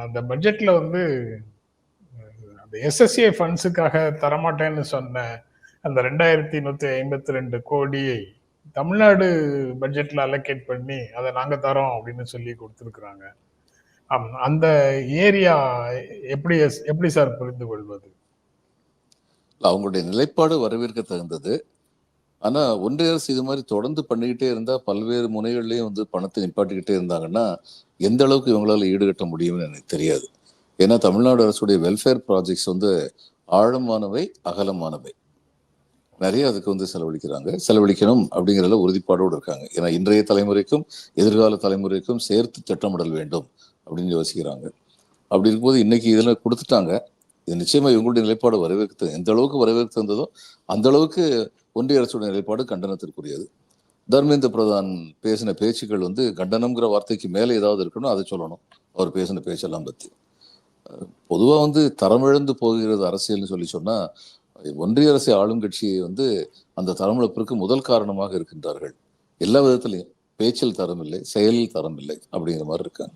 அந்த பட்ஜெட்ல வந்து அந்த எஸ்எஸ்ஏ ஃபண்ட்ஸுக்காக தரமாட்டேன்னு சொன்ன அந்த 2152 கோடியை தமிழ்நாடு பட்ஜெட்ல அலோகேட் பண்ணி அதை நாங்க தரோம் அப்படின்னு சொல்லி கொடுத்துருக்குறாங்க. அந்த ஏரியா எப்படி எப்படி சார் புரிந்து கொள்வது? அவங்களுடைய நிலைப்பாடு வரவேற்க தகுந்தது. ஆனா ஒன்றிய அரசு இது மாதிரி தொடர்ந்து பண்ணிக்கிட்டே இருந்தா பல்வேறு முனைகள்லயும் வந்து பணத்தை நிப்பாட்டிக்கிட்டே இருந்தாங்கன்னா எந்த அளவுக்கு இவங்களால ஈடுகட்ட முடியும்னு எனக்கு தெரியாது. ஏன்னா தமிழ்நாடு அரசுடைய வெல்ஃபேர் ப்ராஜெக்ட்ஸ் வந்து ஆழமானவை, அகலமானவை. நிறைய அதுக்கு வந்து செலவழிக்கணும் அப்படிங்கிறதுல உறுதிப்பாடோடு இருக்காங்க. ஏன்னா இன்றைய தலைமுறைக்கும் எதிர்கால தலைமுறைக்கும் சேர்த்து திட்டமிடல் வேண்டும் அப்படின்னு யோசிக்கிறாங்க. அப்படி இருக்கும்போது இன்னைக்கு இதுல கொடுத்துட்டாங்க. இது நிச்சயமா இவங்களுடைய நிலைப்பாடு எந்த அளவுக்கு வரவேற்க தந்ததோ அந்த அளவுக்கு ஒன்றிய அரசுடைய நிலைப்பாடு கண்டனத்திற்குரியது. தர்மேந்திர பிரதான் பேசின பேச்சுக்கள் வந்து கண்டனம்ங்கிற வார்த்தைக்கு மேலே ஏதாவது இருக்கணும், அதை சொல்லணும். அவர் பேசின பேச்செல்லாம் பத்தி பொதுவா வந்து தரமிழந்து போகிறது அரசியல்னு சொல்லி சொன்னா ஒன்றிய அரசு ஆளும் கட்சியை வந்து அந்த தரமிழப்பிற்கு முதல் காரணமாக இருக்கின்றார்கள். எல்லா விதத்திலையும் பேச்சில் தரம் இல்லை, செயலில் தரம் இல்லை அப்படிங்கிற மாதிரி இருக்காங்க.